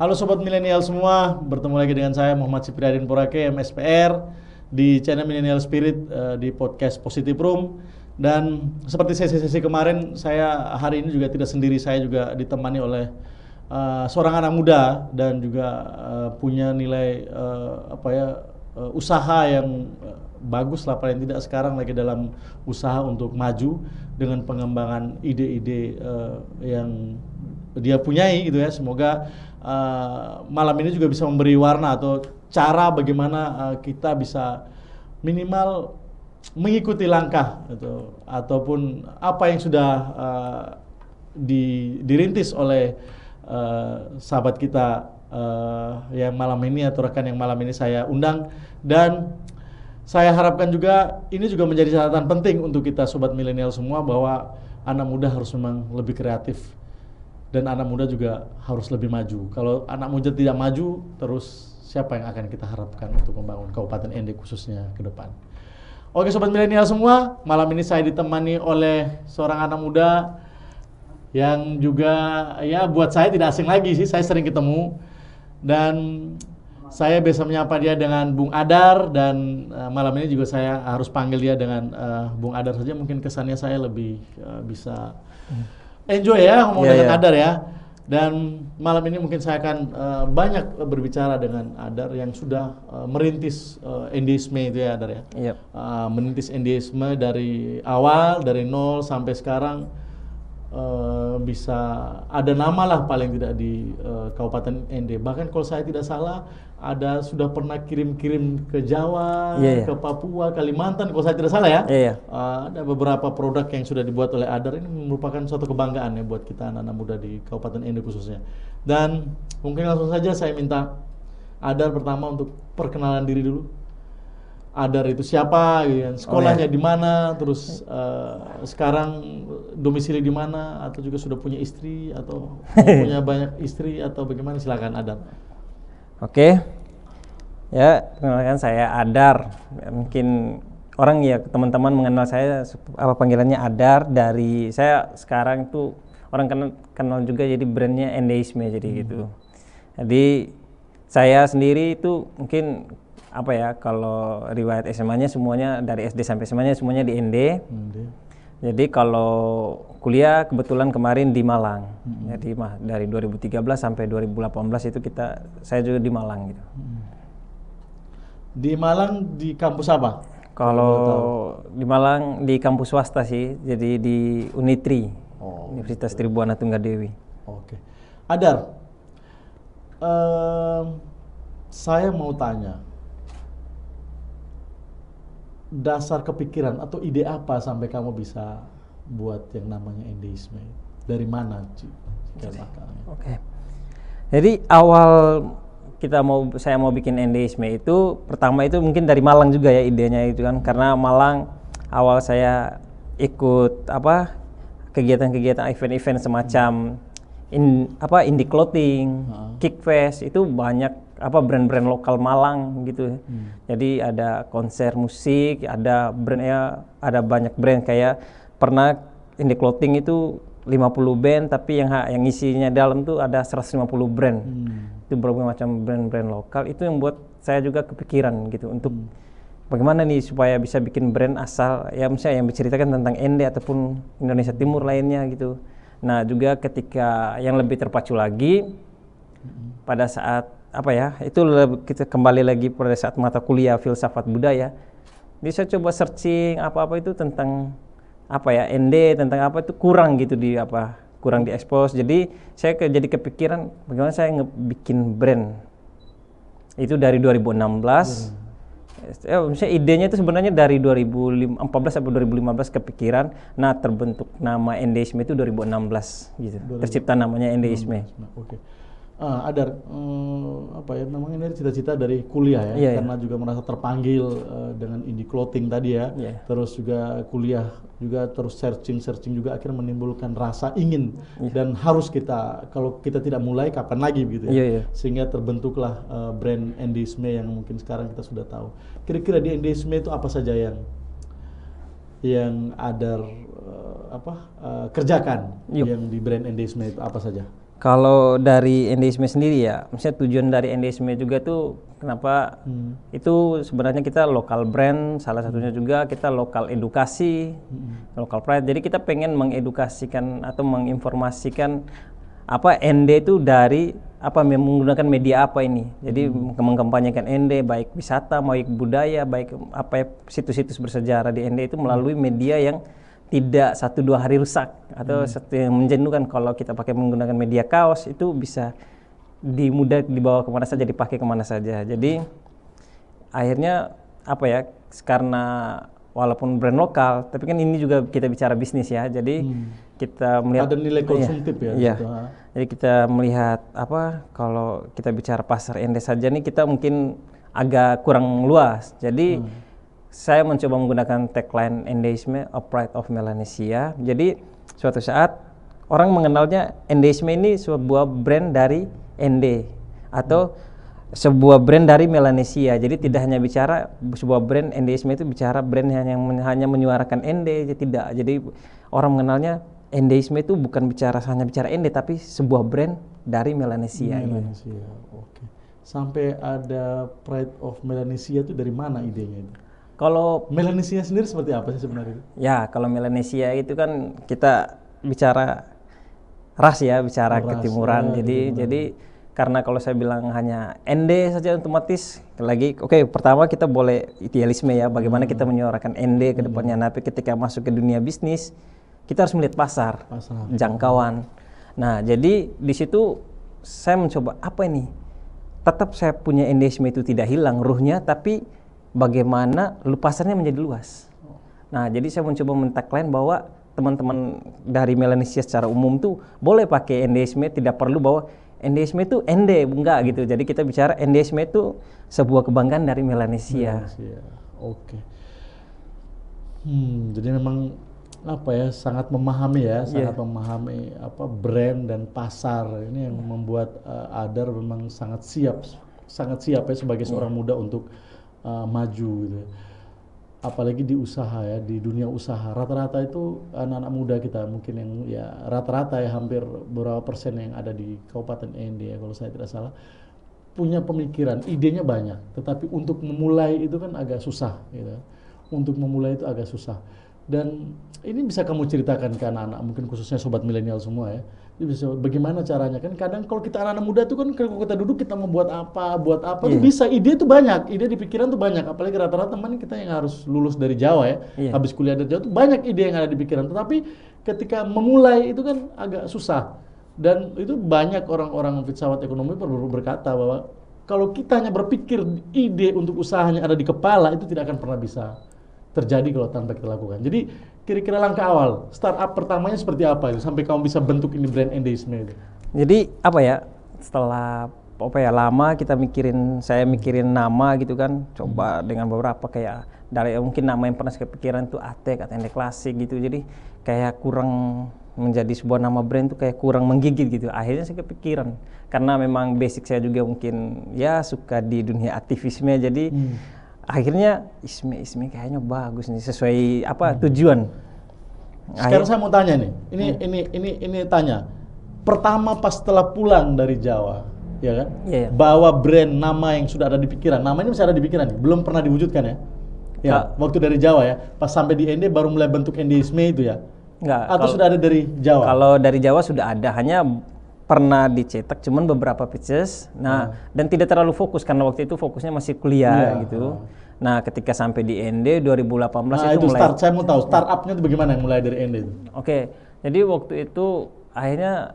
Halo Sobat Milenial semua, bertemu lagi dengan saya Muhammad Cipriadin Porake, MSPR di channel Millennial Spirit di podcast Positive Room. Dan seperti sesi-sesi kemarin, saya hari ini juga tidak sendiri, saya juga ditemani oleh seorang anak muda dan juga punya nilai usaha yang bagus lah, paling tidak sekarang lagi dalam usaha untuk maju dengan pengembangan ide-ide yang dia punyai gitu ya. Semoga malam ini juga bisa memberi warna atau cara bagaimana kita bisa minimal mengikuti langkah gitu, ataupun apa yang sudah dirintis oleh sahabat kita yang malam ini atau rekan yang malam ini saya undang. Dan saya harapkan juga ini juga menjadi catatan penting untuk kita Sobat Milenial semua, bahwa anak muda harus memang lebih kreatif dan anak muda juga harus lebih maju. Kalau anak muda tidak maju, terus siapa yang akan kita harapkan untuk membangun Kabupaten Ende khususnya ke depan. Oke Sobat Milenial semua, malam ini saya ditemani oleh seorang anak muda yang juga ya buat saya tidak asing lagi sih, saya sering ketemu. Dan saya biasa menyapa dia dengan Bung Adar, dan malam ini juga saya harus panggil dia dengan Bung Adar saja. Mungkin kesannya saya lebih bisa enjoy ya ngomong dengan Adar ya. Dan malam ini mungkin saya akan banyak berbicara dengan Adar yang sudah merintis Endeisme itu ya Adar ya. Merintis Endeisme dari awal, dari nol sampai sekarang. Bisa ada nama lah paling tidak di Kabupaten Ende. Bahkan kalau saya tidak salah ada sudah pernah kirim-kirim ke Jawa, ke Papua, Kalimantan kalau saya tidak salah ya. Ada beberapa produk yang sudah dibuat oleh Adar. Ini merupakan suatu kebanggaan ya buat kita anak-anak muda di Kabupaten Ende khususnya. Dan mungkin langsung saja saya minta Adar pertama untuk perkenalan diri dulu. Adar itu siapa, sekolahnya di mana, terus sekarang domisili di mana, atau juga sudah punya istri atau punya banyak istri atau bagaimana, silakan Adar. Oke, ya kenalkan saya Adar. Mungkin orang ya teman-teman mengenal saya apa panggilannya Adar, dari saya sekarang itu orang kenal juga jadi brandnya Endeisme jadi gitu. Jadi saya sendiri itu mungkin apa ya, kalau riwayat SMA-nya semuanya dari SD sampai SMA-nya semuanya di Ende. Jadi kalau kuliah kebetulan kemarin di Malang. Jadi dari 2013 sampai 2018 itu saya juga di Malang gitu. Di Malang di kampus apa? Kalau di Malang di kampus swasta sih. Jadi di Unitri, Universitas Tribuana Tunggadewi. Oke. Adar, saya mau tanya, dasar kepikiran atau ide apa sampai kamu bisa buat yang namanya Endeisme? Dari mana Oke. Jadi awal saya mau bikin Endeisme itu pertama itu mungkin dari Malang juga ya idenya itu kan, karena Malang awal saya ikut kegiatan-kegiatan event-event semacam indie clothing, Kickfest, itu banyak brand-brand lokal Malang gitu. Jadi ada konser musik, ada banyak brand, kayak pernah indie clothing itu 50 band tapi yang isinya dalam tuh ada 150 brand. Itu berbagai macam brand-brand lokal. Itu yang buat saya juga kepikiran gitu untuk bagaimana nih supaya bisa bikin brand asal ya, misalnya yang menceritakan tentang Ende ataupun Indonesia Timur lainnya gitu. Nah, juga ketika yang lebih terpacu lagi pada saat itu kita kembali lagi pada saat mata kuliah filsafat budaya. Jadi saya coba searching apa-apa itu tentang Ende, tentang apa itu kurang gitu kurang diekspos. Jadi saya jadi kepikiran bagaimana saya bikin brand. Itu dari 2016. Misalnya idenya itu sebenarnya dari 2014 sampai 2015 kepikiran. Nah, terbentuk nama Endeisme itu 2016 gitu. Tercipta namanya Endeisme. Oke. Adar, namanya ini cita-cita dari kuliah ya, karena juga merasa terpanggil dengan indie clothing tadi ya. Terus juga kuliah juga terus searching juga akhirnya menimbulkan rasa ingin dan harus kalau kita tidak mulai kapan lagi begitu ya. Sehingga terbentuklah brand Endeisme yang mungkin sekarang kita sudah tahu. Kira-kira di Endeisme itu apa saja yang Adar kerjakan yang di brand Endeisme itu apa saja? Kalau dari NDSM sendiri ya, misalnya tujuan dari NDSM juga tuh kenapa itu sebenarnya kita lokal brand, salah satunya juga kita lokal edukasi, lokal pride. Jadi kita pengen mengedukasikan atau menginformasikan apa ND itu dari apa menggunakan media apa ini. Jadi mengkampanyekan ND baik wisata, baik budaya, baik apa ya, situs-situs bersejarah di ND itu melalui media yang tidak 1-2 hari rusak atau yang menjenuhkan. Kalau kita pakai menggunakan media kaos itu bisa mudah dibawa kemana saja, dipakai kemana saja. Jadi akhirnya apa ya, karena walaupun brand lokal, tapi kan ini juga kita bicara bisnis ya. Jadi kita melihat ada nilai konsumtif ya. Iya. Jadi kita melihat apa, kalau kita bicara pasar ND saja nih kita mungkin agak kurang luas. Jadi saya mencoba menggunakan tagline NDisme, A Pride of Melanesia. Jadi suatu saat orang mengenalnya NDisme ini sebuah brand dari ND atau sebuah brand dari Melanesia. Jadi tidak hanya bicara sebuah brand NDisme itu bicara brand yang hanya menyuarakan ND, tidak. Jadi orang mengenalnya NDisme itu bukan hanya bicara ND tapi sebuah brand dari Melanesia. Melanesia. Oke. Sampai ada Pride of Melanesia itu dari mana idenya itu? Kalau Melanesia sendiri seperti apa sih sebenarnya? Ya, kalau Melanesia itu kan kita bicara ras ya, bicara ketimuran. Jadi karena kalau saya bilang hanya ND saja otomatis oke, pertama kita boleh idealisme ya, bagaimana kita menyuarakan ND ke depannya. Tapi ketika masuk ke dunia bisnis, kita harus melihat pasar. Jangkauan. Nah, jadi di situ saya mencoba apa ini? Tetap saya punya NDisme itu tidak hilang ruhnya, tapi bagaimana pasarnya menjadi luas. Nah, jadi saya mencoba men-tagline bahwa teman-teman dari Melanesia secara umum tuh boleh pakai NDisme, tidak perlu bahwa NDisme itu ND, enggak gitu. Jadi kita bicara NDisme itu sebuah kebanggaan dari Melanesia. Oke. Jadi memang apa ya, sangat memahami ya, sangat memahami apa brand dan pasar ini yang membuat Adar memang sangat siap ya sebagai seorang muda untuk maju gitu. Apalagi di usaha ya, di dunia usaha rata-rata itu anak-anak muda kita mungkin yang ya rata-rata ya hampir berapa persen yang ada di Kabupaten ND ya kalau saya tidak salah punya pemikiran, idenya banyak, tetapi untuk memulai itu kan agak susah gitu. Untuk memulai itu agak susah. Dan ini bisa kamu ceritakan ke anak-anak mungkin khususnya sobat milenial semua ya. Jadi bisa bagaimana caranya, kan kadang kalau kita anak-anak muda tuh kan kalau kita duduk kita mau buat apa tuh bisa, ide tuh banyak, ide di pikiran tuh banyak, apalagi rata-rata teman kita yang harus lulus dari Jawa ya, habis kuliah dari Jawa tuh banyak ide yang ada di pikiran, tetapi ketika memulai itu kan agak susah. Dan itu banyak orang-orang filsafat ekonomi berkata bahwa kalau kita hanya berpikir ide untuk usahanya ada di kepala itu tidak akan pernah bisa terjadi kalau tanpa kita lakukan. Jadi kira-kira langkah awal startup pertamanya seperti apa itu sampai kamu bisa bentuk ini brand NDisme itu? Jadi apa ya, setelah lama saya mikirin nama gitu kan, coba dengan beberapa kayak dari mungkin nama yang pernah saya kepikiran tuh Atek atau ND Klasik gitu. Jadi kayak kurang menjadi sebuah nama brand tuh kayak kurang menggigit gitu. Akhirnya saya kepikiran karena memang basic saya juga mungkin ya suka di dunia aktivisme, jadi akhirnya Isme kayaknya bagus nih sesuai tujuan. Sekarang saya mau tanya nih, ini tanya. Pertama pas setelah pulang dari Jawa, ya kan? Bawa brand nama yang sudah ada di pikiran. Nama ini masih ada di pikiran nih, belum pernah diwujudkan ya? Ya, waktu dari Jawa ya. Pas sampai di ND baru mulai bentuk NDisme itu ya? Enggak. Atau sudah ada dari Jawa? Kalau dari Jawa sudah ada, hanya pernah dicetak cuman beberapa pitches. Nah, dan tidak terlalu fokus karena waktu itu fokusnya masih kuliah gitu. Nah, ketika sampai di ND 2018 itu mulai saya mau tahu startupnya itu bagaimana yang mulai dari ND itu? Oke. Jadi waktu itu akhirnya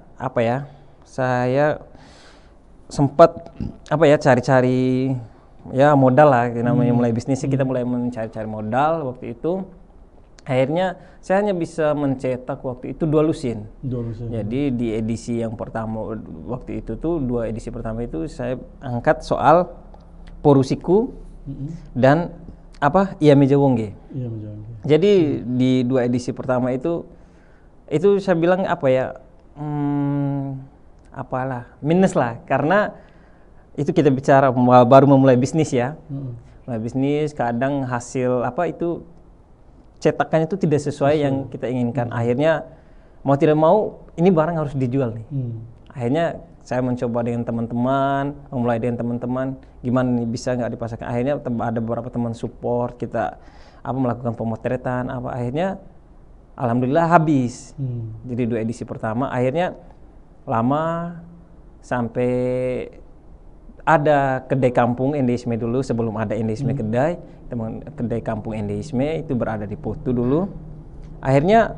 saya sempat cari-cari ya modal lah, namanya mulai bisnisnya kita mulai mencari-cari modal waktu itu. Akhirnya saya hanya bisa mencetak waktu itu 2 lusin. Jadi di edisi yang pertama waktu itu tuh 2 edisi pertama itu saya angkat soal Porusiku dan Iya Meja Wongge. Jadi di 2 edisi pertama itu saya bilang minus lah, karena itu kita bicara baru memulai bisnis ya. Mulai bisnis kadang hasil cetakannya itu tidak sesuai yang kita inginkan. Akhirnya mau tidak mau ini barang harus dijual nih. Akhirnya saya mencoba dengan teman-teman, memulai dengan teman-teman, gimana nih bisa nggak dipasarkan. Akhirnya ada beberapa teman support, kita melakukan pemotretan, akhirnya alhamdulillah habis. Jadi 2 edisi pertama, akhirnya lama sampai ada kedai kampung endeisme dulu sebelum ada endeisme kedai. Kedai kampung endeisme itu berada di Potu dulu. Akhirnya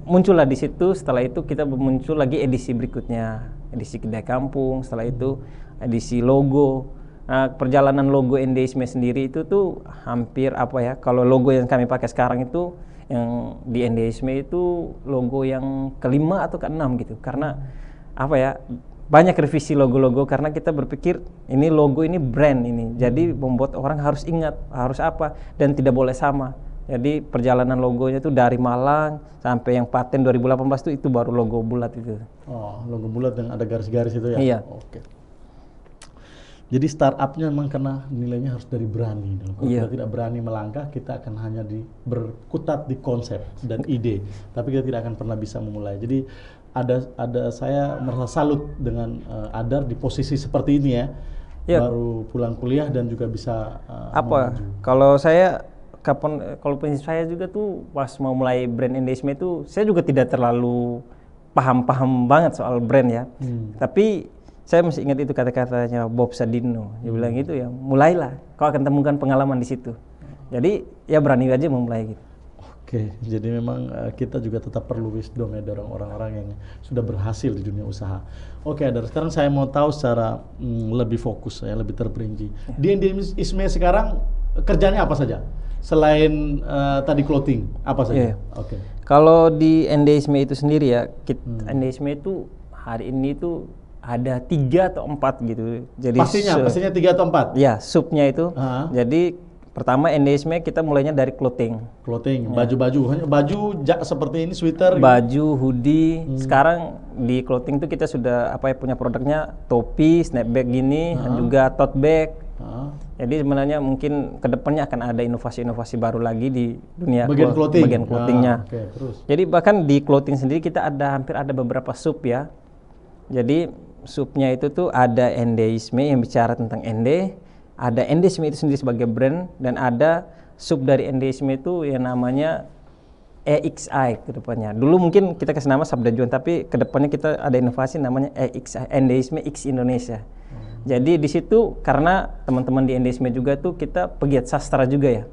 muncullah di situ. Setelah itu kita muncul lagi edisi berikutnya, edisi kedai kampung. Setelah itu edisi logo. Nah, perjalanan logo endeisme sendiri itu tuh hampir kalau logo yang kami pakai sekarang itu yang di endeisme itu logo yang kelima atau keenam gitu. Karena banyak revisi logo-logo karena kita berpikir ini logo ini brand ini, jadi membuat orang harus ingat harus dan tidak boleh sama. Jadi perjalanan logonya itu dari Malang sampai yang paten 2018 itu baru logo bulat itu. Oh, logo bulat yang ada garis-garis itu ya? Iya. Oke. Jadi startupnya memang karena nilainya harus dari berani. Kalau kita tidak berani melangkah, kita akan hanya berkutat di konsep dan ide, tapi kita tidak akan pernah bisa memulai. Jadi saya merasa salut dengan Adar di posisi seperti ini ya. Baru pulang kuliah dan juga bisa kalau saya kalau prinsip saya juga tuh pas mau mulai brand endeisme itu saya juga tidak terlalu paham banget soal brand ya. Tapi saya masih ingat itu kata-katanya Bob Sadino. Dia bilang gitu ya, mulailah, kau akan temukan pengalaman di situ. Jadi ya berani aja memulai gitu. Oke, jadi memang kita juga tetap perlu wisdom ya dari orang-orang yang sudah berhasil di dunia usaha. Oke, Adar, sekarang saya mau tahu secara lebih fokus ya, lebih terperinci. Di endeisme sekarang kerjanya apa saja? Selain tadi clothing, apa saja? Oke. Kalau di endeisme itu sendiri ya, endeisme itu hari ini tuh ada 3 atau 4 gitu. Jadi pastinya 3 atau 4? Ya, subnya itu. Jadi pertama endeisme kita mulainya dari clothing, baju seperti ini, sweater, baju, hoodie. Sekarang di clothing itu kita sudah punya produknya topi, snapback gini, dan juga tote bag. Jadi sebenarnya mungkin kedepannya akan ada inovasi-inovasi baru lagi di dunia bagian clothingnya. Terus. Jadi bahkan di clothing sendiri kita hampir ada beberapa sub ya. Jadi subnya itu tuh ada endeisme yang bicara tentang ada endeisme itu sendiri sebagai brand, dan ada sub dari endeisme itu yang namanya EXI ke depannya. Dulu mungkin kita kasih nama Sabda Juan, tapi ke depannya kita ada inovasi namanya EXI, Endeisme X Indonesia. Jadi di situ karena teman-teman di endeisme juga tuh kita pegiat sastra juga ya.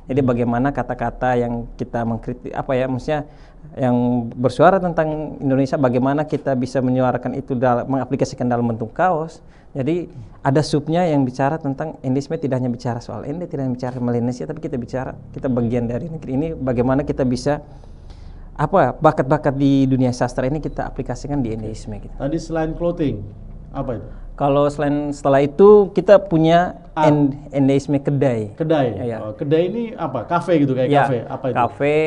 Jadi bagaimana kata-kata yang kita mengkritik maksudnya yang bersuara tentang Indonesia, bagaimana kita bisa menyuarakan itu mengaplikasikan dalam bentuk kaos. Jadi ada subnya yang bicara tentang endeisme, tidak hanya bicara soal tidak hanya bicara Malaysia, tapi kita bagian dari negeri ini, bagaimana kita bisa bakat-bakat di dunia sastra ini kita aplikasikan di endeisme gitu. Tadi selain clothing, apa itu? Kalau setelah itu kita punya endeisme kedai. Ya. Kedai ini apa? Kafe gitu kayak kafe. Apa itu? Kafe.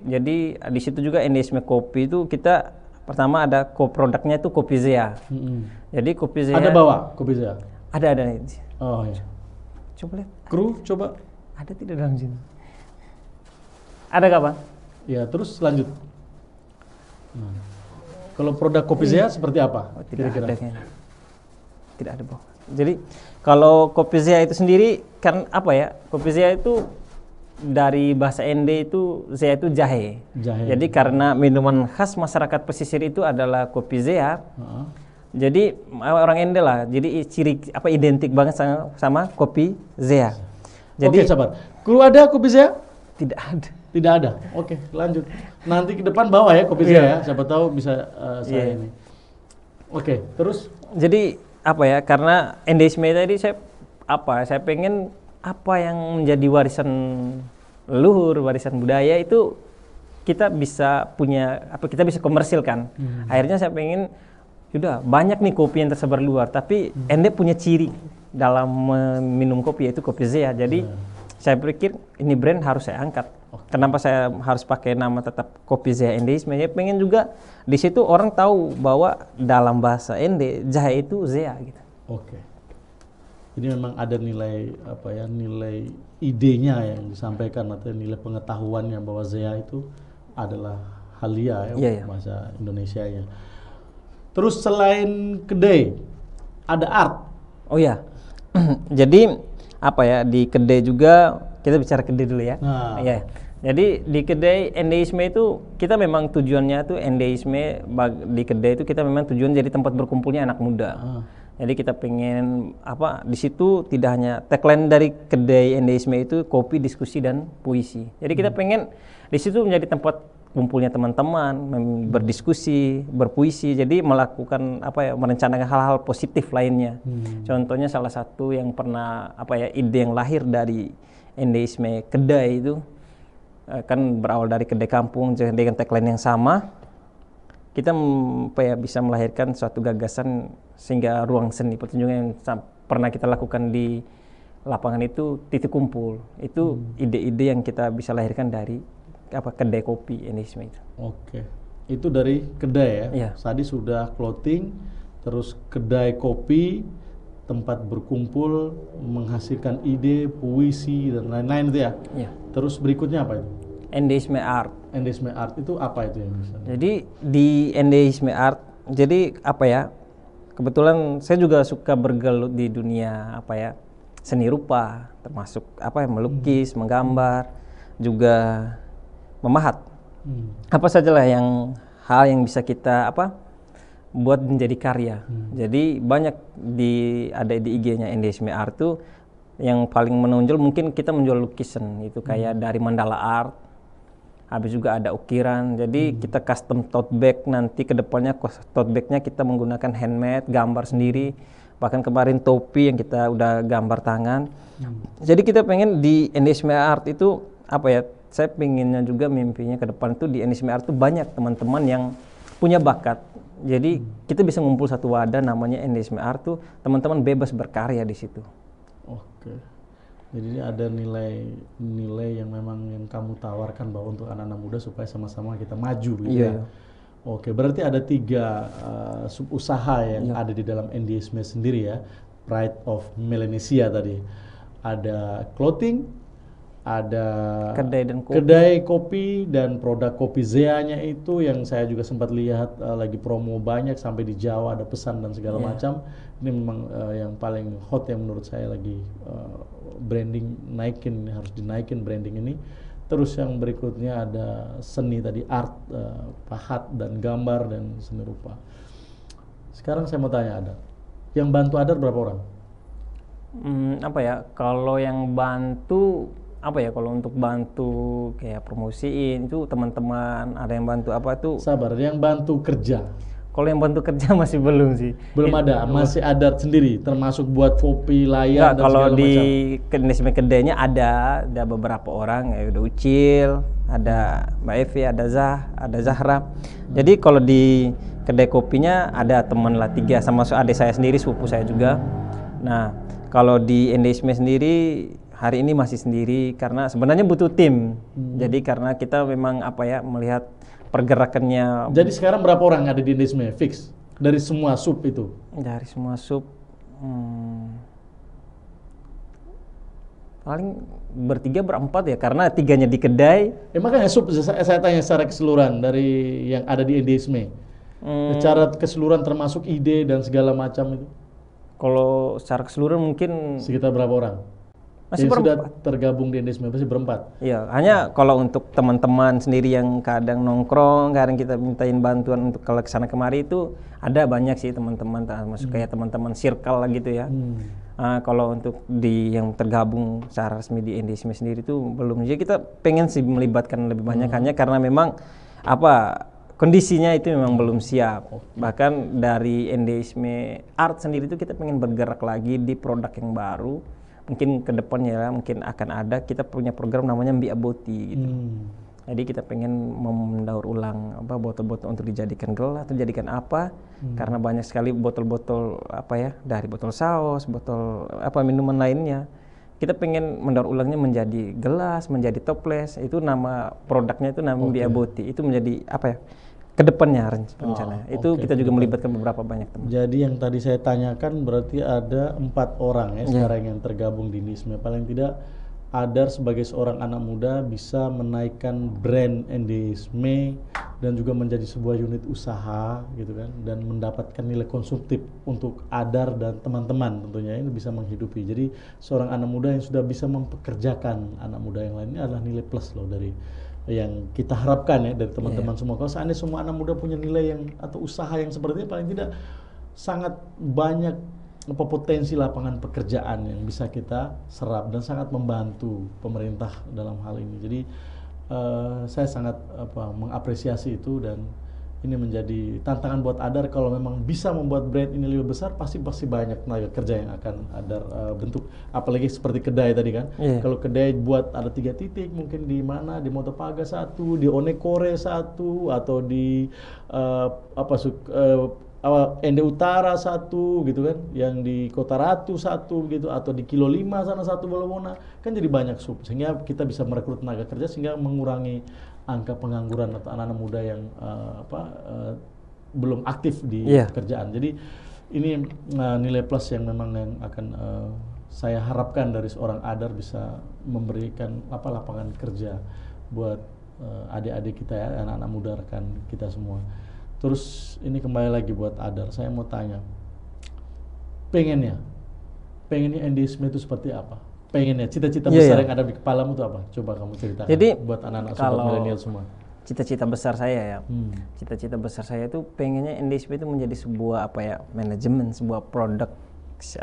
Jadi di situ juga endeisme kopi itu kita pertama ada produknya itu kopi Zea. Jadi kopi Zea. Ada bawa kopi Zea? Ada. Oh ya. Coba lihat. Kru coba. Ada tidak dalam sini? Ada nggak Bang? Ya terus lanjut. Kalau produk kopi Zea seperti apa? Tidak ada. Tidak ada Bang. Jadi kalau kopi Zea itu sendiri kan kopi Zea itu dari bahasa Ende itu Zea itu jahe. Jadi karena minuman khas masyarakat pesisir itu adalah kopi Zea. Jadi orang Ende lah. Jadi ciri identik banget sama kopi Zea. Jadi sabar. Kru ada kopi Zea? Tidak ada. Tidak ada. Oke, lanjut. Nanti ke depan bawa ya kopi Zea ya. Siapa tahu bisa saya ini. Oke, terus jadi karena endeisme tadi saya pengen yang menjadi warisan leluhur, warisan budaya itu kita bisa punya kita bisa komersilkan. Akhirnya saya pengen banyak nih kopi yang tersebar luar, tapi Ende punya ciri dalam minum kopi, yaitu kopi Zea. Jadi saya pikir ini brand harus saya angkat. Kenapa saya harus pakai nama tetap kopi Zea endeisme? Ya pengen juga di situ orang tahu bahwa dalam bahasa Ende jahe itu Zea gitu. Oke. Jadi memang ada nilai nilai idenya yang disampaikan atau nilai pengetahuannya bahwa Zea itu adalah halia ya, bahasa Indonesianya. Terus selain kedai, ada art. Oh ya, jadi apa ya, di kedai juga kita bicara kedai dulu ya. Nah. Ya, jadi di kedai endeisme itu kita memang tujuannya tuh endeisme di kedai itu kita memang tujuan jadi tempat berkumpulnya anak muda. Jadi kita pengen apa di situ tidak hanya tagline dari kedai endeisme itu kopi, diskusi dan puisi. Jadi kita pengen di situ menjadi tempat kumpulnya teman-teman, berdiskusi, berpuisi, jadi melakukan apa ya, merencanakan hal-hal positif lainnya. Contohnya salah satu yang pernah apa ya, ide yang lahir dari endeisme kedai itu kan berawal dari kedai kampung dengan tagline yang sama. Kita apa ya, bisa melahirkan suatu gagasan sehingga ruang seni pertunjukan yang pernah kita lakukan di lapangan itu titik kumpul. Itu ide-ide yang kita bisa lahirkan dari apa, kedai kopi endeisme itu. Oke, itu dari kedai ya. Iya. Tadi sudah clothing, terus kedai kopi, tempat berkumpul, menghasilkan ide, puisi dan lain-lain itu ya. Iya. Terus berikutnya apa itu? Endeisme art. Endeisme art itu apa itu yang bisa? Jadi di endeisme art, jadi apa ya? Kebetulan saya juga suka bergelut di dunia apa ya, seni rupa, termasuk apa ya, melukis, menggambar, juga memahat. Apa sajalah yang hal yang bisa kita apa buat menjadi karya. Jadi banyak ada di IG-nya endeisme art tuh yang paling menonjol mungkin kita menjual lukisan itu kayak dari mandala art. Habis juga ada ukiran. Jadi kita custom tote bag, nanti kedepannya tote bagnya kita menggunakan handmade, gambar sendiri. Bahkan kemarin topi yang kita udah gambar tangan. Jadi kita pengen di endeisme art itu apa ya? Saya pengennya juga mimpinya ke depan itu di endeisme art itu banyak teman-teman yang punya bakat. Jadi kita bisa ngumpul satu wadah namanya endeisme art tuh, teman-teman bebas berkarya di situ. Oke. Jadi ada nilai yang memang yang kamu tawarkan bahwa untuk anak-anak muda supaya sama-sama kita maju gitu ya. Oke, berarti ada 3 sub usaha yang ada di dalam endeisme sendiri ya. Pride of Melanesia tadi. Ada clothing, ada kedai kopi dan produk kopi Zea-nya itu yang saya juga sempat lihat lagi promo banyak sampai di Jawa, ada pesan dan segala macam. Ini memang yang paling hot yang menurut saya lagi branding harus dinaikin branding ini. Terus yang berikutnya ada seni tadi, art, pahat dan gambar dan seni rupa. Sekarang saya mau tanya, ada yang bantu Adar berapa orang? Apa ya, kalau yang bantu apa ya, kalau untuk bantu kayak promosiin itu teman-teman, ada yang bantu apa tuh? Sabar, yang bantu kerja. Kalau yang bantu kerja masih belum sih. Belum ada, masih Adar sendiri, termasuk buat kopi, layar dan kalau segala di macam. kedainya ada beberapa orang, ya udah Ucil, ada Mbak Evi, ada Zahra. Jadi kalau di kedai kopinya ada teman lah 3, sama adik saya sendiri, sepupu saya juga. Nah, kalau di endeisme sendiri hari ini masih sendiri karena sebenarnya butuh tim. Jadi karena kita memang apa ya, melihat pergerakannya. Jadi sekarang berapa orang ada di endeisme fix dari semua sub itu? Dari semua sub paling berempat ya, karena 3-nya di kedai. Makanya sub saya tanya secara keseluruhan dari yang ada di endeisme. Secara keseluruhan termasuk ide dan segala macam itu. Kalau secara keseluruhan mungkin sekitar berapa orang? Masih sudah tergabung di endeisme masih berempat. Iya, hanya kalau untuk teman-teman sendiri yang kadang nongkrong, kadang kita mintain bantuan untuk kalau kesana kemari itu ada banyak sih teman-teman, termasuk kayak teman-teman circle lah gitu ya. Kalau untuk yang tergabung secara resmi di endeisme sendiri itu belum. Jadi kita pengen sih melibatkan lebih banyak, hanya karena memang apa kondisinya itu memang belum siap. Bahkan dari endeisme art sendiri itu kita pengen bergerak lagi di produk yang baru. Mungkin ke depannya ya, mungkin akan ada, kita punya program namanya Mbia Boti gitu. Jadi kita pengen mendaur ulang apa botol-botol untuk dijadikan gelas atau dijadikan apa, karena banyak sekali botol-botol apa ya, dari botol saus, botol apa minuman lainnya. Kita pengen mendaur ulangnya menjadi gelas, menjadi toples. Itu nama produknya itu nama Mbia Boti. Itu menjadi apa ya, kedepannya rencananya. Itu kita juga melibatkan beberapa banyak teman. Jadi yang tadi saya tanyakan berarti ada 4 orang ya sekarang yang tergabung di endeisme. Paling tidak Adar sebagai seorang anak muda bisa menaikkan brand endeisme dan juga menjadi sebuah unit usaha gitu kan, dan mendapatkan nilai konsumtif untuk Adar dan teman-teman tentunya ini bisa menghidupi. Jadi seorang anak muda yang sudah bisa mempekerjakan anak muda yang lain ini adalah nilai plus loh dari yang kita harapkan ya dari teman-teman semua. Kalau seandainya semua anak muda punya nilai yang atau usaha yang seperti ini, paling tidak sangat banyak potensi lapangan pekerjaan yang bisa kita serap dan sangat membantu pemerintah dalam hal ini. Jadi saya sangat mengapresiasi itu, dan ini menjadi tantangan buat Adar. Kalau memang bisa membuat brand ini lebih besar, pasti banyak tenaga kerja yang akan Adar bentuk. Apalagi seperti kedai tadi kan. Kalau kedai buat ada 3 titik, mungkin di mana, di Motopaga 1, di Onekore 1, atau di Ende Utara 1 gitu kan, yang di Kota Ratu 1 gitu, atau di Kilo 5 sana 1 Bolomona, kan jadi banyak sehingga kita bisa merekrut tenaga kerja sehingga mengurangi angka pengangguran atau anak-anak muda yang belum aktif di pekerjaan. Jadi ini nilai plus yang memang yang akan saya harapkan dari seorang Adar, bisa memberikan lapangan kerja buat adik-adik kita ya, anak-anak muda rekan kita semua. Terus ini kembali lagi buat Adar, saya mau tanya, pengennya NDISME itu seperti apa? Pengennya, cita-cita besar yang ada di kepalamu itu apa? Coba kamu ceritakan. Jadi buat anak-anak sobat milenial semua. Cita-cita besar saya ya, cita-cita besar saya itu pengennya NDISME itu menjadi sebuah manajemen, sebuah produk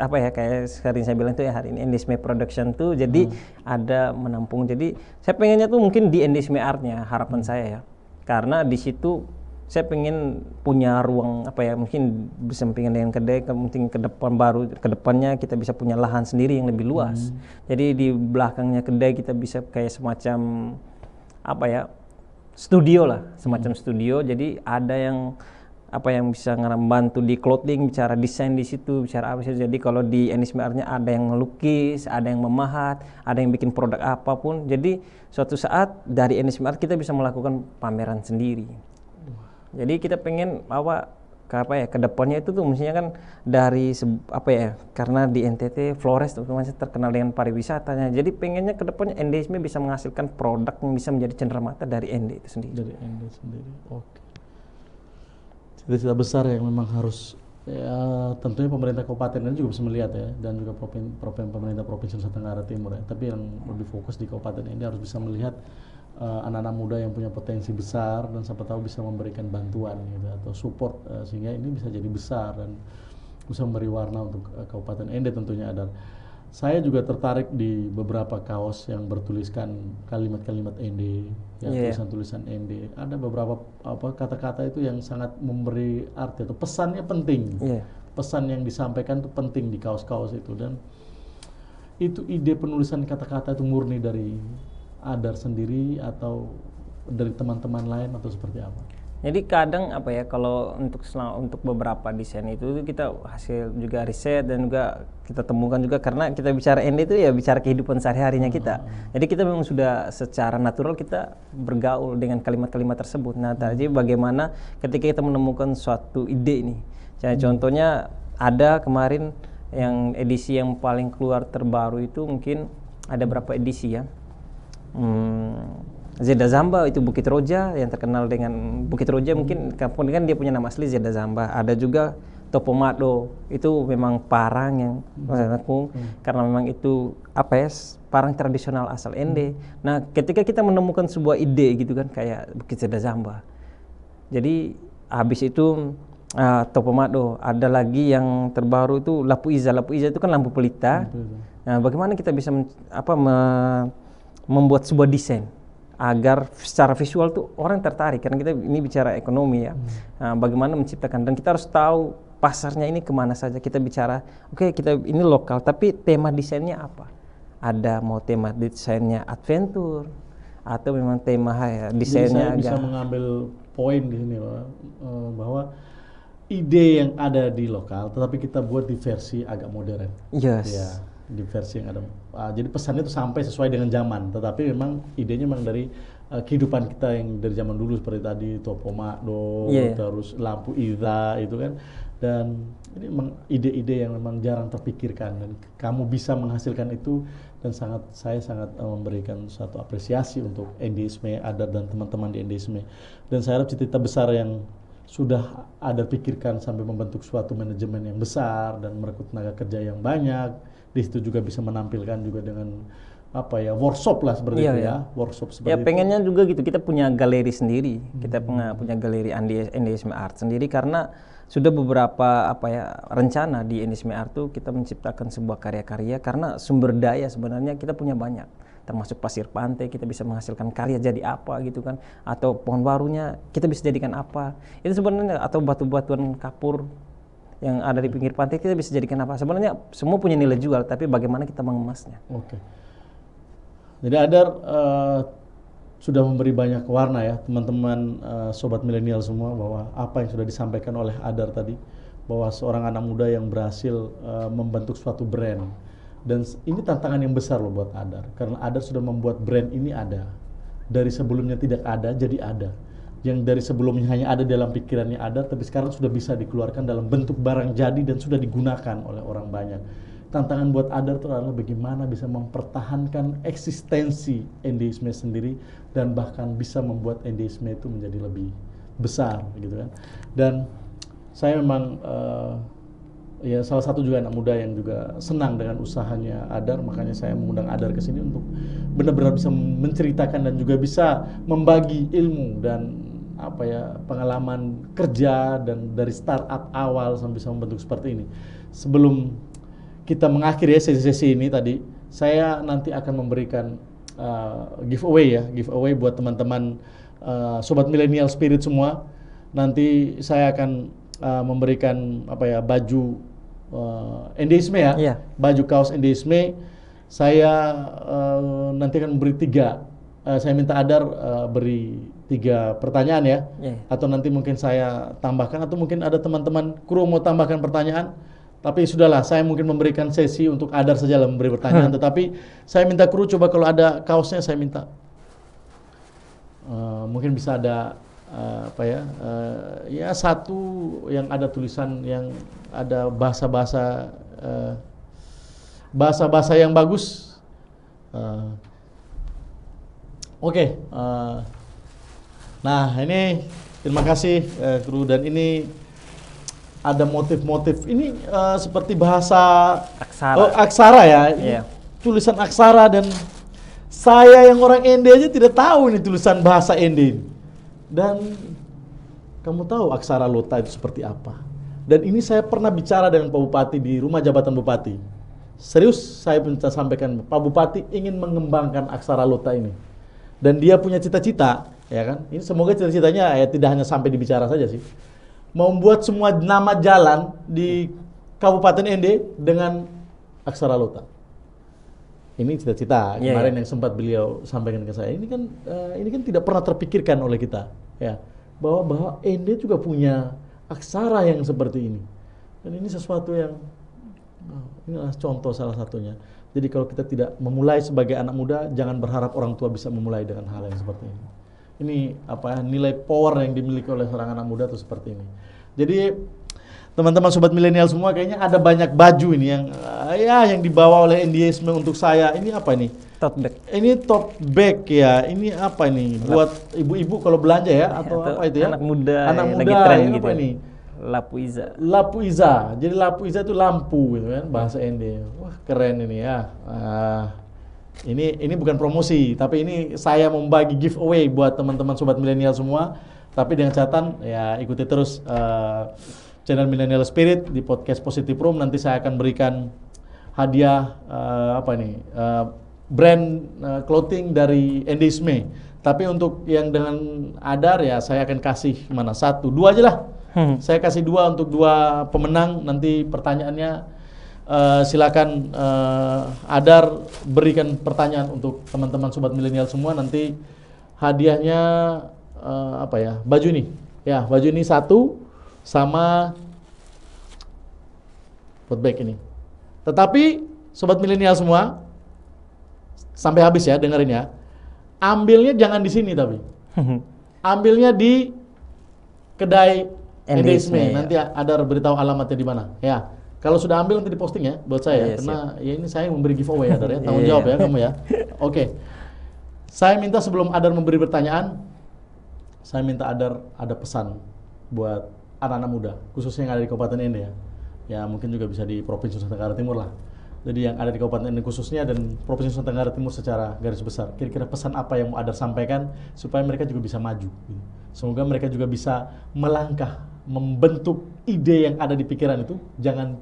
kayak sering saya bilang tuh ya, hari ini NDISME Production tuh jadi ada menampung. Jadi saya pengennya tuh mungkin di NDISME Art-nya, harapan saya ya, karena di situ saya pengen punya ruang mungkin bersampingan dengan kedai, mungkin ke depannya kita bisa punya lahan sendiri yang lebih luas. Jadi di belakangnya kedai kita bisa kayak semacam studio lah, semacam studio. Jadi ada yang bisa membantu di clothing, bicara desain di situ, bicara apa sih. Jadi kalau di NDISME Art-nya ada yang melukis, ada yang memahat, ada yang bikin produk apapun. Jadi suatu saat dari NDISME Art kita bisa melakukan pameran sendiri. Jadi kita pengen ke depannya itu tuh mestinya kan dari karena di NTT Flores tuh masih terkenal dengan pariwisatanya. Jadi pengennya ke depannya NDISME bisa menghasilkan produk yang bisa menjadi cenderamata dari ND itu sendiri. Dari ND sendiri. Oke. Cita-cita besar yang memang harus tentunya pemerintah kabupaten ini juga bisa melihat ya, dan juga pemerintah provinsi Nusa Tenggara Timur ya. Tapi yang lebih fokus di kabupaten ini harus bisa melihat anak-anak muda yang punya potensi besar, dan siapa tahu bisa memberikan bantuan gitu atau support sehingga ini bisa jadi besar dan bisa memberi warna untuk Kabupaten Ende tentunya. Dan saya juga tertarik di beberapa kaos yang bertuliskan kalimat-kalimat Ende, tulisan-tulisan Ende. Ada beberapa kata-kata itu yang sangat memberi arti atau pesannya penting. Pesan yang disampaikan itu penting di kaos-kaos itu, dan itu ide penulisan kata-kata itu murni dari Adar sendiri atau dari teman-teman lain atau seperti apa? Jadi kadang kalau untuk beberapa desain itu kita hasil juga riset, dan juga kita temukan juga karena kita bicara ND itu ya bicara kehidupan sehari-harinya kita. Jadi kita memang sudah secara natural kita bergaul dengan kalimat-kalimat tersebut. Nah, jadi bagaimana ketika kita menemukan suatu ide ini. Contohnya ada kemarin yang edisi yang paling keluar terbaru itu mungkin ada berapa edisi ya. Zeda Zamba itu Bukit Roja yang terkenal dengan Bukit Roja, mungkin kampung kan dia punya nama asli Zeda Zamba. Ada juga Topomado, itu memang parang yang karena memang itu parang tradisional asal Ende. Nah, ketika kita menemukan sebuah ide gitu kan kayak Bukit Zeda Zamba. Jadi habis itu Topomado, ada lagi yang terbaru itu Lapu Iza. Lapu Iza itu kan lampu pelita. Nah, bagaimana kita bisa membuat sebuah desain agar secara visual tuh orang tertarik, karena kita ini bicara ekonomi ya. Nah, bagaimana menciptakan, dan kita harus tahu pasarnya ini kemana saja. Kita bicara kita ini lokal, tapi tema desainnya apa? Ada mau tema desainnya adventure atau memang tema desainnya Jadi saya bisa mengambil poin di sini bahwa ide yang ada di lokal tetapi kita buat di versi agak modern. Ya, di versi yang ada. Jadi pesannya itu sampai sesuai dengan zaman, tetapi memang idenya memang dari kehidupan kita yang dari zaman dulu seperti tadi Topomado, terus lampu Iza itu kan, Dan ini memang ide-ide yang memang jarang terpikirkan, dan kamu bisa menghasilkan itu, dan saya sangat memberikan suatu apresiasi untuk NDISME, Adar dan teman-teman di NDISME. Dan saya harap cita-cita besar yang sudah Adar pikirkan sampai membentuk suatu manajemen yang besar dan merekrut tenaga kerja yang banyak, di situ juga bisa menampilkan juga dengan workshop lah seperti itu ya, workshop seperti ya pengennya itu. Juga gitu, kita punya galeri sendiri, kita punya galeri NDISME Art sendiri, karena sudah beberapa rencana di NDISME Art tuh kita menciptakan sebuah karya-karya, karena sumber daya sebenarnya kita punya banyak, termasuk pasir pantai, kita bisa menghasilkan karya jadi apa gitu kan, atau pohon barunya kita bisa jadikan apa itu sebenarnya, atau batu-batuan kapur yang ada di pinggir pantai kita bisa jadikan apa, sebenarnya semua punya nilai jual, tapi bagaimana kita mengemasnya. Oke. Jadi Adar sudah memberi banyak warna ya teman-teman sobat milenial semua, bahwa apa yang sudah disampaikan oleh Adar tadi, bahwa seorang anak muda yang berhasil membentuk suatu brand, dan ini tantangan yang besar loh buat Adar, karena Adar sudah membuat brand ini ada dari sebelumnya tidak ada jadi ada, yang dari sebelumnya hanya ada dalam pikirannya Adar, tapi sekarang sudah bisa dikeluarkan dalam bentuk barang jadi dan sudah digunakan oleh orang banyak. Tantangan buat Adar itu adalah bagaimana bisa mempertahankan eksistensi NDISME sendiri, dan bahkan bisa membuat NDISME itu menjadi lebih besar gitu kan. Dan saya memang ya salah satu juga anak muda yang juga senang dengan usahanya Adar, makanya saya mengundang Adar ke sini untuk benar-benar bisa menceritakan dan juga bisa membagi ilmu dan pengalaman kerja, dan dari startup awal sampai bisa membentuk seperti ini. Sebelum kita mengakhiri sesi-sesi ini tadi, saya nanti akan memberikan giveaway buat teman-teman sobat milenial spirit semua. Nanti saya akan memberikan baju NDISME ya, baju kaos NDISME. Saya nanti akan memberi 3. Saya minta Adar beri 3 pertanyaan ya, atau nanti mungkin saya tambahkan, atau mungkin ada teman-teman kru mau tambahkan pertanyaan. Tapi sudahlah, saya mungkin memberikan sesi untuk Adar saja lah memberi pertanyaan. Tetapi saya minta kru, coba kalau ada kaosnya saya minta. Mungkin bisa ada ya satu yang ada tulisan yang ada bahasa-bahasa yang bagus. Oke. Nah ini terima kasih kru, dan ini ada motif-motif ini seperti bahasa aksara ya, tulisan aksara, dan saya yang orang ND aja tidak tahu ini tulisan bahasa ND. Dan kamu tahu aksara Lota itu seperti apa? Dan ini saya pernah bicara dengan Pak Bupati di rumah jabatan Bupati. Serius saya minta sampaikan, Pak Bupati ingin mengembangkan aksara Lota ini, dan dia punya cita-cita, ya kan? Ini semoga cita-citanya tidak hanya sampai dibicara saja sih. Membuat semua nama jalan di Kabupaten ND dengan aksara Lota. Ini cita-cita kemarin yang sempat beliau sampaikan ke saya. Ini kan tidak pernah terpikirkan oleh kita, ya, bahwa ND juga punya aksara yang seperti ini. Dan ini sesuatu yang ini adalah contoh salah satunya. Jadi kalau kita tidak memulai sebagai anak muda, jangan berharap orang tua bisa memulai dengan hal yang seperti ini. Ini nilai power yang dimiliki oleh seorang anak muda itu seperti ini. Jadi teman-teman sobat milenial semua, kayaknya ada banyak baju ini yang dibawa oleh NDISME untuk saya. Ini apa ini? Tote bag. Ini tote bag ya. Ini apa ini? Buat ibu-ibu kalau belanja ya, atau apa itu ya? Anak muda. Anak muda lagi tren gitu. Apa ini? Lapuiza. Lapuiza. Jadi Lapuiza itu lampu gitu kan, bahasa ND. Wah, keren ini ya. Ini bukan promosi, tapi ini saya membagi giveaway buat teman-teman sobat milenial semua. Tapi dengan catatan ya ikuti terus channel Millennial Spirit di podcast Positive Room. Nanti saya akan berikan hadiah brand clothing dari NDISME. Tapi untuk yang dengan Adar ya saya akan kasih 1, 2 aja lah. Saya kasih 2 untuk 2 pemenang. Nanti pertanyaannya silakan Adar berikan pertanyaan untuk teman-teman sobat milenial semua. Nanti hadiahnya baju ini ya, baju ini 1 sama tote bag ini. Tetapi sobat milenial semua sampai habis ya, dengerin ya, ambilnya jangan di sini, tapi ambilnya di kedai Endeisme, Nanti Adar beritahu alamatnya di mana. Ya. Kalau sudah ambil nanti diposting ya buat saya, karena ya ini saya memberi giveaway ya, Adar ya. Tanggung jawab ya kamu ya. Oke. Saya minta sebelum Adar memberi pertanyaan, saya minta Adar ada pesan buat anak-anak muda, khususnya yang ada di Kabupaten Ende ya. Ya mungkin juga bisa di Provinsi Nusa Tenggara Timur lah. Jadi yang ada di Kabupaten Ende khususnya dan Provinsi Nusa Tenggara Timur secara garis besar. Kira-kira pesan apa yang mau Adar sampaikan supaya mereka juga bisa maju. Semoga mereka juga bisa melangkah, membentuk ide yang ada di pikiran itu. Jangan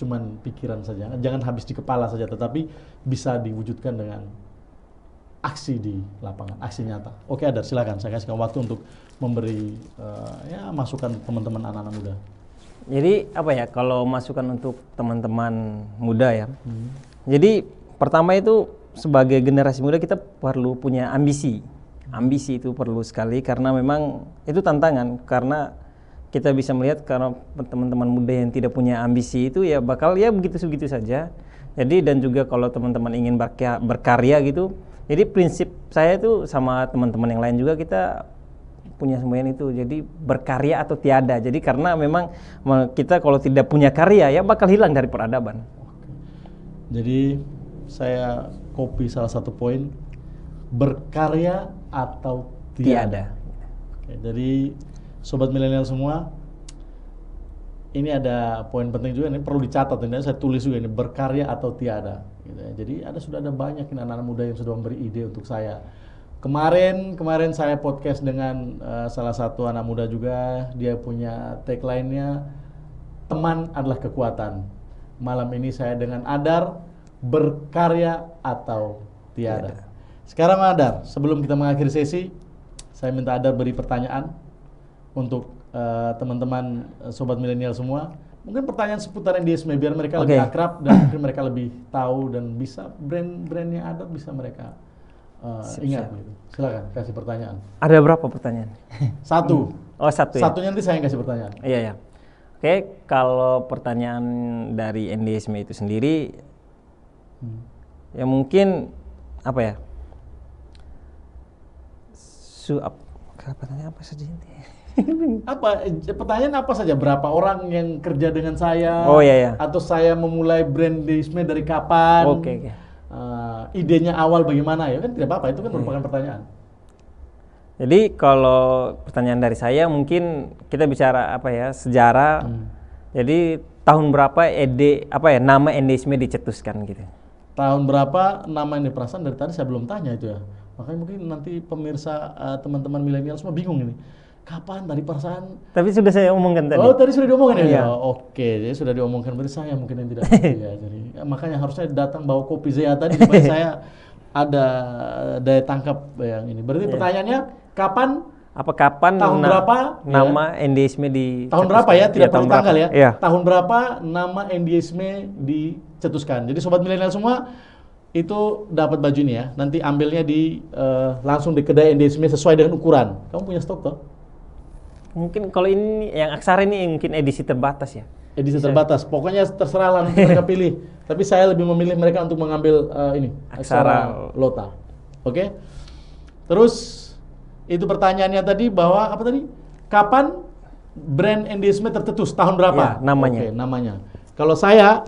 cuman pikiran saja, jangan habis di kepala saja, tetapi bisa diwujudkan dengan aksi di lapangan, aksi nyata. Oke Adar, silakan. Saya kasih waktu untuk memberi ya masukan teman-teman anak-anak muda. Jadi apa ya, kalau masukan untuk teman-teman muda ya. Jadi pertama itu sebagai generasi muda kita perlu punya ambisi. Ambisi itu perlu sekali karena memang itu tantangan, karena kita bisa melihat karena teman-teman muda yang tidak punya ambisi itu ya bakal ya begitu-begitu saja. Jadi dan juga kalau teman-teman ingin berkarya gitu. Jadi prinsip saya itu sama teman-teman yang lain juga kita punya semuanya itu. Jadi berkarya atau tiada. Jadi karena memang kita kalau tidak punya karya ya bakal hilang dari peradaban. Jadi saya copy salah satu poin, berkarya atau tiada. Oke, jadi sobat milenial semua, ini ada poin penting juga, ini perlu dicatat, ini saya tulis juga ini, berkarya atau tiada. Gitu ya. Jadi sudah ada banyak anak-anak muda yang sudah memberi ide untuk saya. Kemarin saya podcast dengan salah satu anak muda juga, dia punya tagline-nya, teman adalah kekuatan. Malam ini saya dengan Adar, berkarya atau tiada. Sekarang Adar, sebelum kita mengakhiri sesi, saya minta Adar beri pertanyaan untuk teman-teman sobat milenial semua. Mungkin pertanyaan seputar endeisme biar mereka lebih akrab dan mungkin mereka lebih tahu dan bisa brand-brandnya Adar bisa mereka ingat gitu. Silakan kasih pertanyaan. Ada berapa pertanyaan? Satu. Oh, satu ya. Satunya nanti saya yang kasih pertanyaan. Iya ya. Oke, kalau pertanyaan dari endeisme itu sendiri ya mungkin apa ya? Pertanyaan apa saja ini? Pertanyaan apa saja? Berapa orang yang kerja dengan saya? Oh iya. Atau saya memulai brandisme dari kapan? Oke. Idenya awal bagaimana ya? Kan tidak apa-apa, itu kan merupakan pertanyaan. Jadi kalau pertanyaan dari saya mungkin kita bicara apa ya, sejarah. Jadi tahun berapa nama endeisme dicetuskan gitu? Tahun berapa nama ini, perasaan dari tadi saya belum tanya itu ya. Makanya mungkin nanti pemirsa teman-teman milenial semua bingung ini. Kapan dari perasaan? Tapi sudah saya omongkan tadi. Oh, tadi sudah diomongkan ya? Oke, jadi sudah diomongkan. Berarti saya mungkin yang tidak ya, jadi makanya harusnya datang bawa kopi Zea tadi supaya saya ada daya tangkap yang ini. Berarti pertanyaannya kapan? Kapan tahun berapa nama endeisme di tahun berapa ya? Tidak perlu tanggal ya. Tahun berapa nama endeisme dicetuskan. Jadi sobat milenial semua itu dapat baju ini ya. Nanti ambilnya langsung di kedai endeisme sesuai dengan ukuran. Kamu punya stok toh? Mungkin kalau ini yang aksara ini mungkin edisi terbatas ya. Edisi terbatas. Pokoknya terserah lah nanti mereka pilih. Tapi saya lebih memilih mereka untuk mengambil ini aksara Lota. Oke? Terus itu pertanyaannya tadi bahwa apa tadi? Kapan brand endeisme tercetus? Tahun berapa? Ya, namanya. Oke, namanya. Kalau saya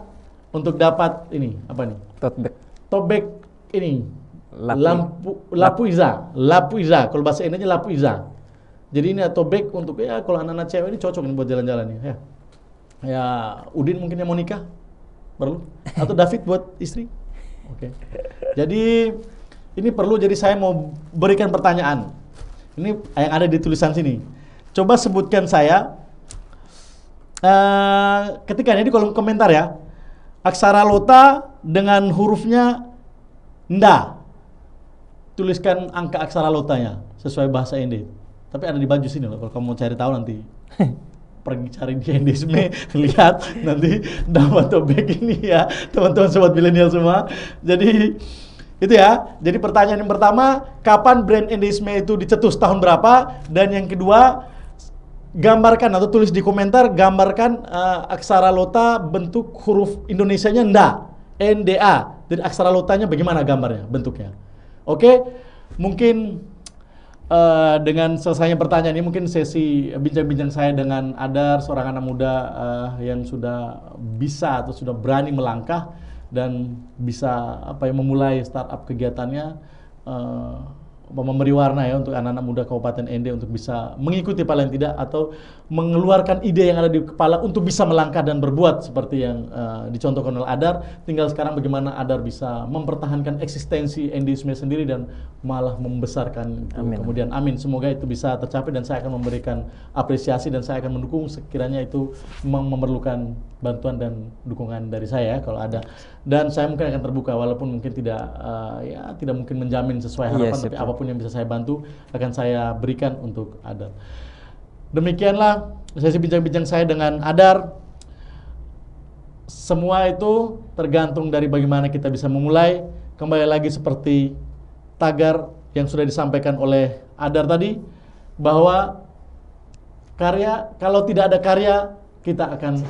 untuk dapat ini apa nih? Tote bag ini Lapuiza. Kalau bahasa Indonesia Lapuiza. Jadi ini tote bag untuk ya kalau anak-anak cewek ini cocok ini buat jalan-jalan ya. Ya Udin mungkin yang mau nikah perlu atau David buat istri. Oke. Jadi ini perlu, jadi saya mau berikan pertanyaan. Ini yang ada di tulisan sini. Coba sebutkan saya ketika ini di kolom komentar ya. Aksara Lota dengan hurufnya nda. Tuliskan angka aksara Lotanya sesuai bahasa Ende. Tapi ada di baju sini loh. Kalau kamu mau cari tahu nanti pergi cari di endeisme, lihat nanti dapat tote bag ini ya, teman-teman sobat milenial semua. Jadi itu ya. Jadi pertanyaan yang pertama, kapan brand endeisme itu dicetus, tahun berapa? Dan yang kedua, gambarkan atau tulis di komentar, gambarkan aksara Lota bentuk huruf Indonesianya nda, NDA. Jadi aksara Lotanya bagaimana gambarnya, bentuknya. Oke, mungkin dengan selesainya pertanyaan ini mungkin sesi bincang-bincang saya dengan Adar, seorang anak muda yang sudah bisa atau sudah berani melangkah dan bisa memulai startup kegiatannya, memberi warna ya untuk anak-anak muda Kabupaten Ende untuk bisa mengikuti paling tidak atau mengeluarkan ide yang ada di kepala untuk bisa melangkah dan berbuat seperti yang dicontohkan oleh Adar. Tinggal sekarang bagaimana Adar bisa mempertahankan eksistensi Endisme sendiri dan malah membesarkan itu. Amin. Kemudian amin, semoga itu bisa tercapai dan saya akan memberikan apresiasi dan saya akan mendukung sekiranya itu memerlukan bantuan dan dukungan dari saya kalau ada. Dan saya mungkin akan terbuka walaupun mungkin tidak tidak mungkin menjamin sesuai harapan, tapi apapun yang bisa saya bantu akan saya berikan untuk Adar. Demikianlah sesi bincang-bincang saya dengan Adar. Semua itu tergantung dari bagaimana kita bisa memulai. Kembali lagi seperti tagar yang sudah disampaikan oleh Adar tadi, bahwa karya, kalau tidak ada karya kita akan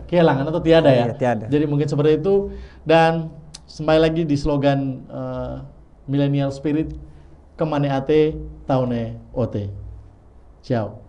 kehilangan atau tiada ya. Tiada. Jadi mungkin seperti itu. Dan kembali lagi di slogan Millennial Spirit, kemane ate taune ote. Ciao.